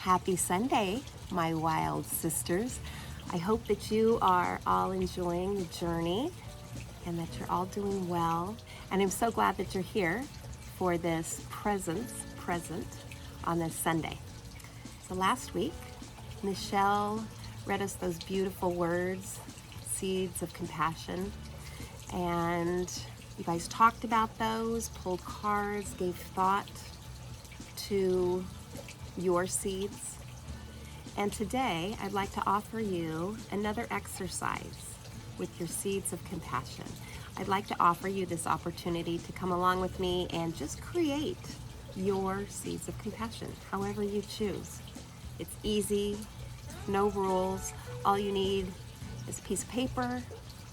Happy Sunday, my wild sisters. I hope that you are all enjoying the journey and that you're all doing well. And I'm so glad that you're here for this present on this Sunday. So last week, Michelle read us those beautiful words, seeds of compassion. And you guys talked about those, pulled cards, gave thought to your seeds. And today I'd like to offer you another exercise with your seeds of compassion. I'd like to offer you this opportunity to come along with me and just create your seeds of compassion, however you choose. It's easy, no rules. All you need is a piece of paper,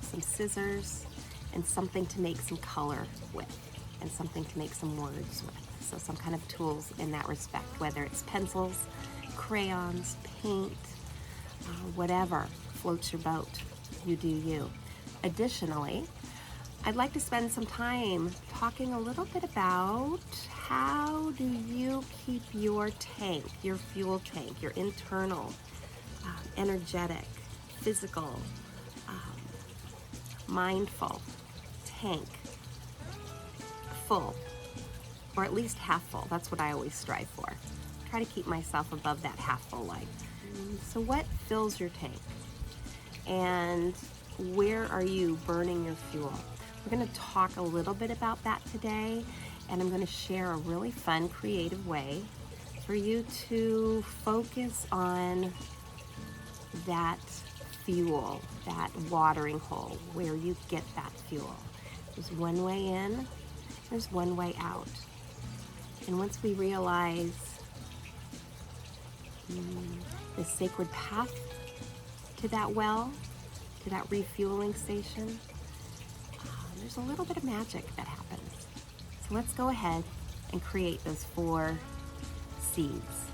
some scissors, and something to make some color with, and something to make some words with. So some kind of tools in that respect, whether it's pencils, crayons, paint, whatever floats your boat, you do you. Additionally, I'd like to spend some time talking a little bit about how do you keep your tank, your fuel tank, your internal, energetic, physical, mindful tank full, or at least half full. That's what I always strive for. Try to keep myself above that half full line. So what fills your tank? And where are you burning your fuel? We're going to talk a little bit about that today, and I'm going to share a really fun, creative way for you to focus on that fuel, that watering hole, where you get that fuel. There's one way in, there's one way out. And once we realize the sacred path to that well, to that refueling station, there's a little bit of magic that happens. So let's go ahead and create those 4 seeds.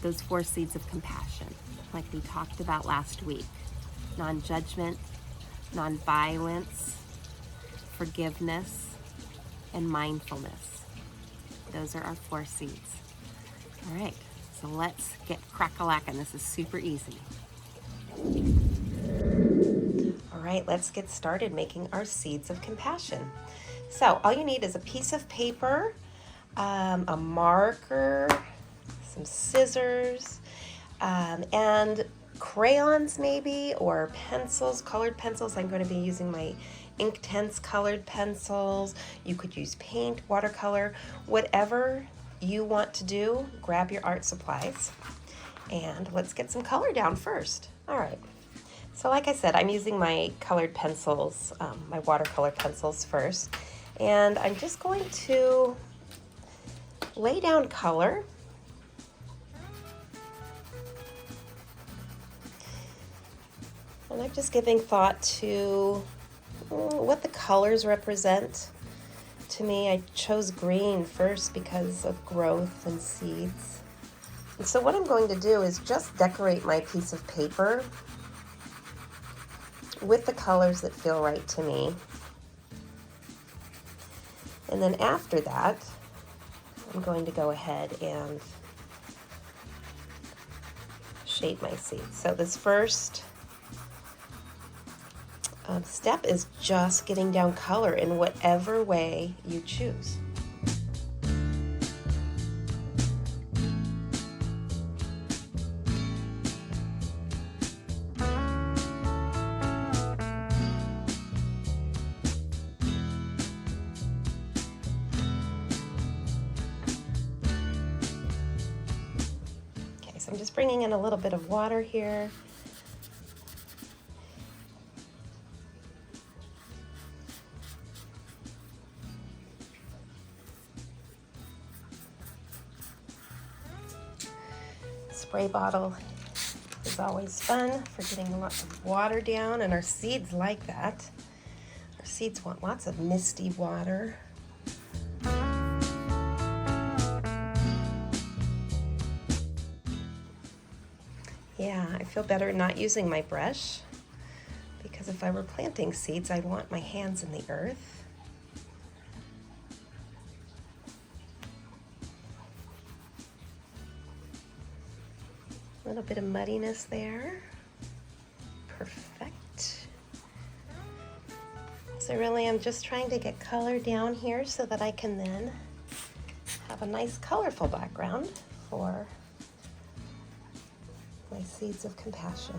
Those 4 seeds of compassion, like we talked about last week. Non-judgment, non-violence, forgiveness, and mindfulness. Those are our 4 seeds. All right, so let's get crack-a-lackin'. This is super easy. All right, let's get started making our seeds of compassion. So all you need is a piece of paper, a marker, some scissors, and crayons maybe, or pencils, colored pencils. I'm going to be using my Inktense colored pencils. You could use paint, watercolor, whatever you want to do. Grab your art supplies and let's get some color down first. All right. So like I said, I'm using my colored pencils, my watercolor pencils first, and I'm just going to lay down color. And I'm just giving thought to what the colors represent. To me, I chose green first because of growth and seeds. And so what I'm going to do is just decorate my piece of paper with the colors that feel right to me. And then after that, I'm going to go ahead and shape my seeds. So this first step is just getting down color in whatever way you choose. Okay, so I'm just bringing in a little bit of water here. Spray bottle is always fun for getting lots of water down, and our seeds like that. Our seeds want lots of misty water. Yeah, I feel better not using my brush, because if I were planting seeds, I'd want my hands in the earth. A little bit of muddiness there. Perfect. So really I'm just trying to get color down here so that I can then have a nice colorful background for my seeds of compassion.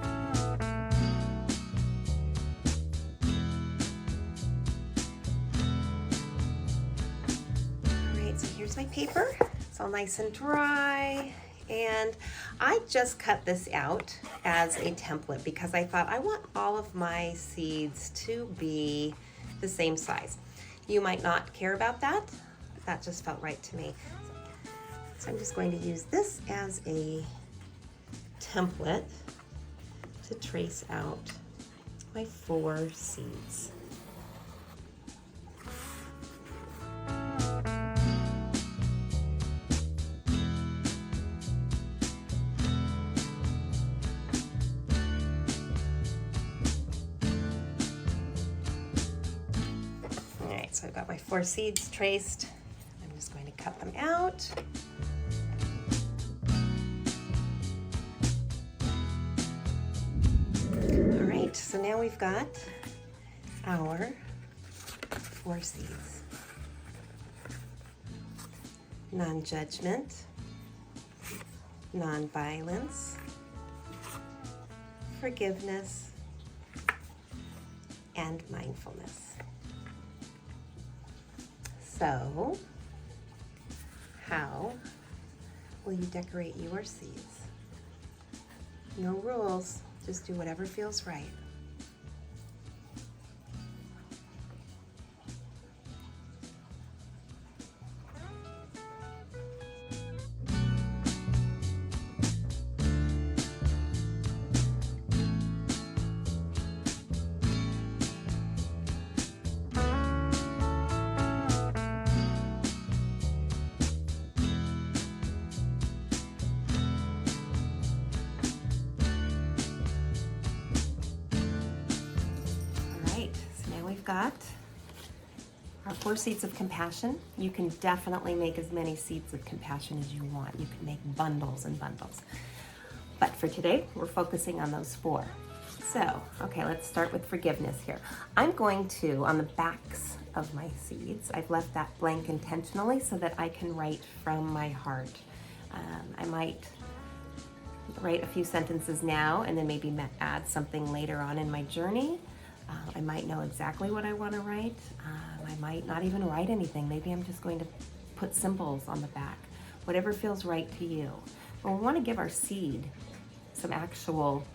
All right, so here's my paper. It's all nice and dry. And I just cut this out as a template because I thought I want all of my seeds to be the same size. You might not care about that, but that just felt right to me. So I'm just going to use this as a template to trace out my 4 seeds. So I've got my 4 seeds traced. I'm just going to cut them out. All right, so now we've got our 4 seeds. Non-judgment, non-violence, forgiveness, and mindfulness. So, how will you decorate your seeds? No rules, just do whatever feels right. Got our 4 seeds of compassion. You can definitely make as many seeds of compassion as you want. You can make bundles and bundles. But for today, we're focusing on those 4. So, okay, let's start with forgiveness here. I'm going to, on the backs of my seeds, I've left that blank intentionally so that I can write from my heart. I might write a few sentences now and then maybe add something later on in my journey. I might know exactly what I want to write. I might not even write anything. Maybe I'm just going to put symbols on the back. Whatever feels right to you. But we want to give our seed some actual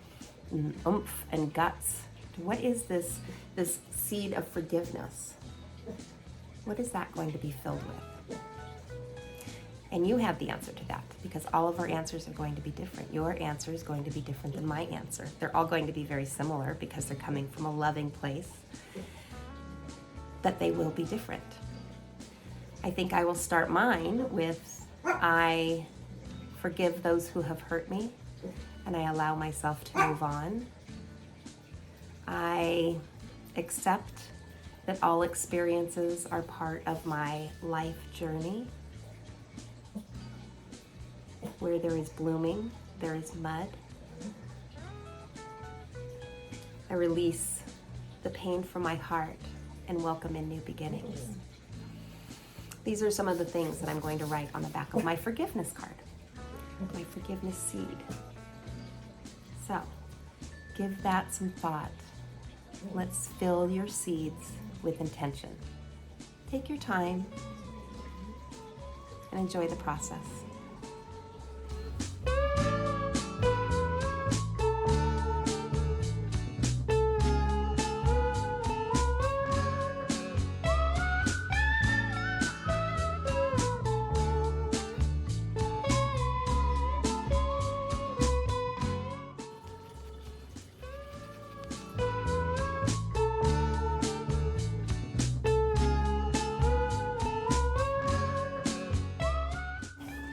oomph and guts. What is this seed of forgiveness? What is that going to be filled with? And you have the answer to that because all of our answers are going to be different. Your answer is going to be different than my answer. They're all going to be very similar because they're coming from a loving place, but they will be different. I think I will start mine with, I forgive those who have hurt me and I allow myself to move on. I accept that all experiences are part of my life journey. Where there is blooming, there is mud. I release the pain from my heart and welcome in new beginnings. These are some of the things that I'm going to write on the back of my forgiveness card, my forgiveness seed. So, give that some thought. Let's fill your seeds with intention. Take your time and enjoy the process.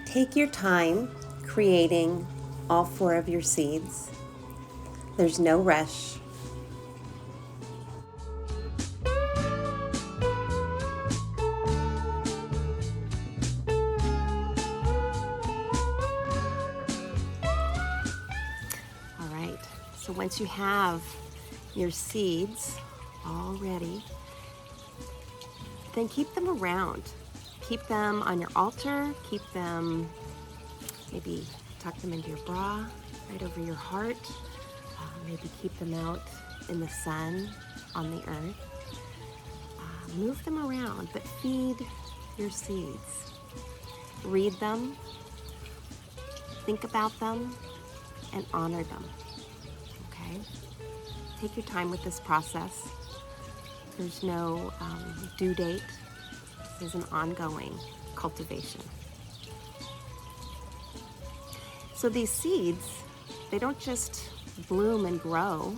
Take your time creating all 4 of your seeds. There's no rush. once you have your seeds all ready, then keep them around. Keep them on your altar, keep them, maybe tuck them into your bra, right over your heart. Maybe keep them out in the sun, on the earth. Move them around, but feed your seeds. Read them, think about them, and honor them, okay? Take your time with this process. There's no due date. This is an ongoing cultivation. So these seeds, they don't just bloom and grow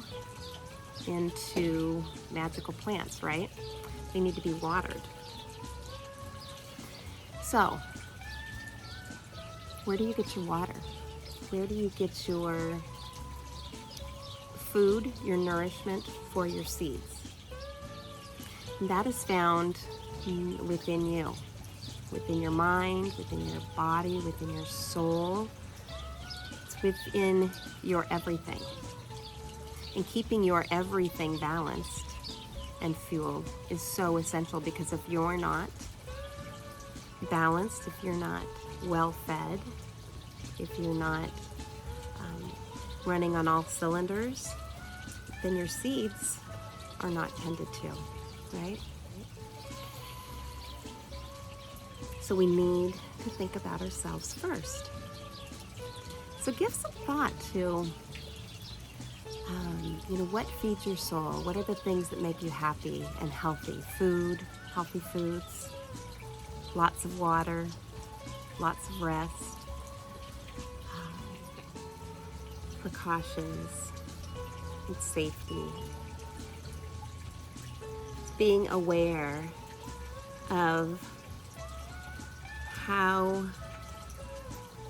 into magical plants, right? They need to be watered. So, where do you get your water? Where do you get your food, your nourishment for your seeds? And that is found within you, within your mind, within your body, within your soul. It's within your everything. And keeping your everything balanced and fueled is so essential, because if you're not balanced, if you're not well fed, if you're not running on all cylinders, then your seeds are not tended to, right? So we need to think about ourselves first. So give some thought to what feeds your soul? What are the things that make you happy and healthy? Food, healthy foods, lots of water, lots of rest, precautions, and safety. It's being aware of how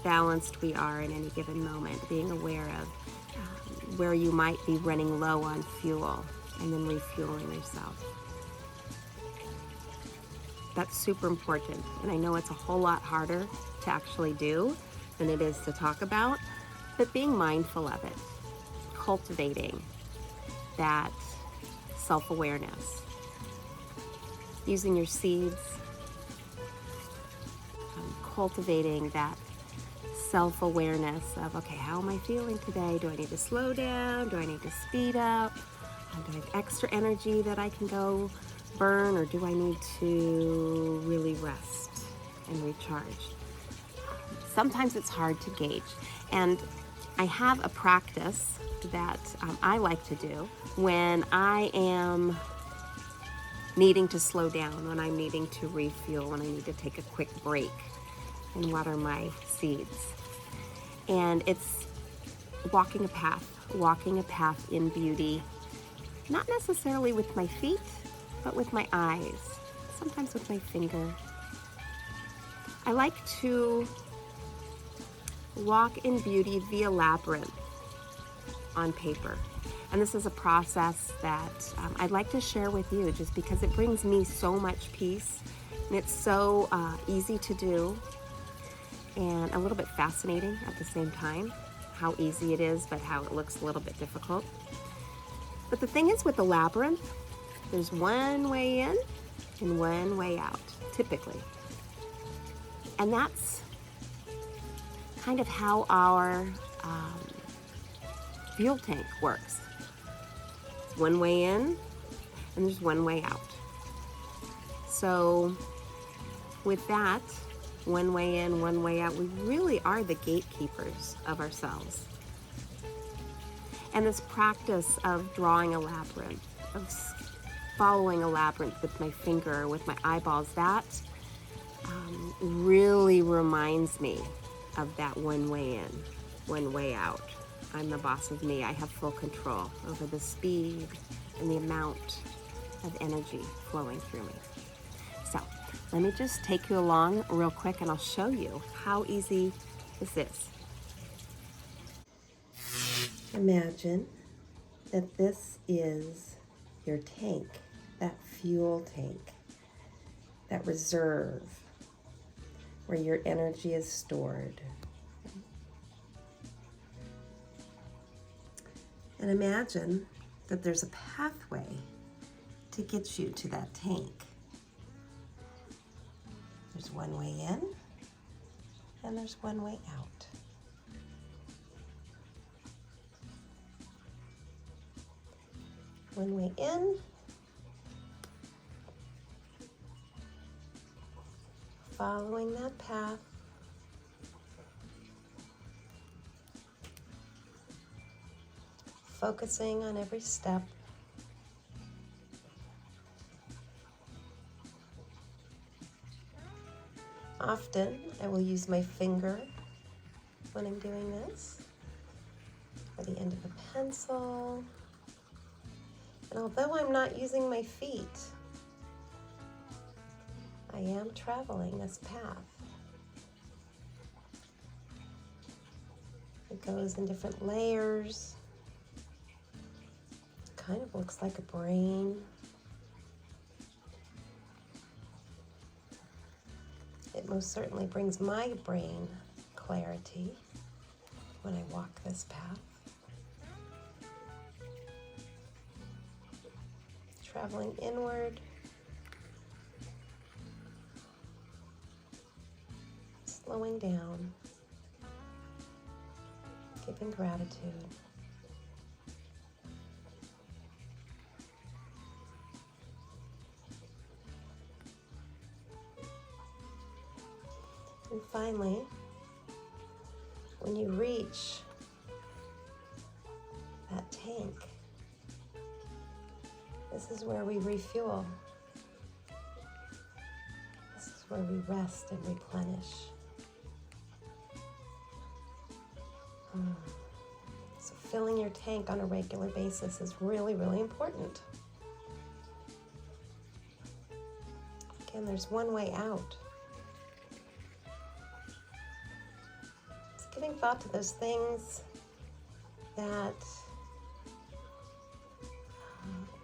balanced we are in any given moment, being aware of where you might be running low on fuel and then refueling yourself. That's super important, and I know it's a whole lot harder to actually do than it is to talk about, but being mindful of it, cultivating that self-awareness, using your seeds, cultivating that self-awareness of, okay, how am I feeling today? Do I need to slow down? Do I need to speed up? Do I have extra energy that I can go burn, or do I need to really rest and recharge? Sometimes it's hard to gauge, and I have a practice that I like to do when I am needing to slow down, when I'm needing to refuel, when I need to take a quick break and water my seeds. And it's walking a path in beauty, not necessarily with my feet, but with my eyes, sometimes with my finger. I like to walk in beauty via labyrinth on paper. And this is a process that I'd like to share with you, just because it brings me so much peace, and it's so easy to do, and a little bit fascinating at the same time, how easy it is, but how it looks a little bit difficult. But the thing is, with the labyrinth, there's one way in and one way out, typically. And that's kind of how our fuel tank works. It's one way in and there's one way out. So with that, one way in, one way out, we really are the gatekeepers of ourselves. And this practice of drawing a labyrinth, of following a labyrinth with my finger, with my eyeballs, that really reminds me of that one way in, one way out. I'm the boss of me. I have full control over the speed and the amount of energy flowing through me. So let me just take you along real quick, and I'll show you how easy this is. Imagine that this is your tank, that fuel tank, that reserve where your energy is stored. And imagine that there's a pathway to get you to that tank. There's one way in and there's one way out. One way in, following that path, focusing on every step. Often I will use my finger when I'm doing this, or the end of a pencil. And although I'm not using my feet, I am traveling this path. It goes in different layers. It kind of looks like a brain. It most certainly brings my brain clarity when I walk this path. Traveling inward, slowing down, giving gratitude. And finally, when you reach that tank, this is where we refuel. This is where we rest and replenish. So filling your tank on a regular basis is really, really important. Again, there's one way out. Just giving thought to those things that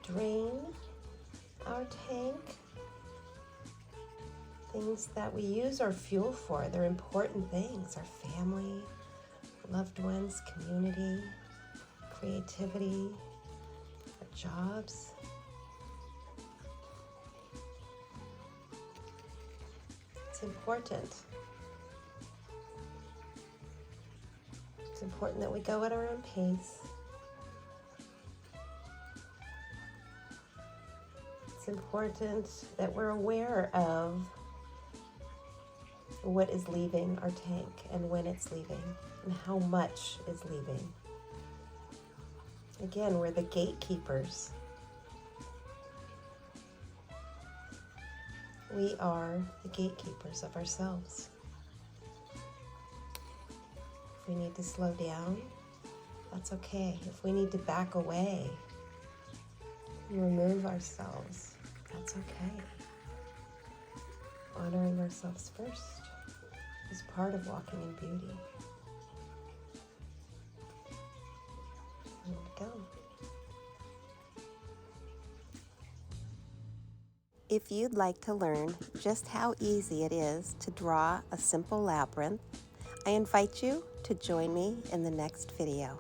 drain our tank, things that we use our fuel for. They're important things: our family, loved ones, community, creativity, our jobs. It's important. It's important that we go at our own pace. It's important that we're aware of what is leaving our tank and when it's leaving and how much is leaving. Again, we're the gatekeepers. We are the gatekeepers of ourselves. If we need to slow down, that's okay. If we need to back away and remove ourselves, that's okay. Honoring ourselves first is part of walking in beauty. There we go. If you'd like to learn just how easy it is to draw a simple labyrinth, I invite you to join me in the next video.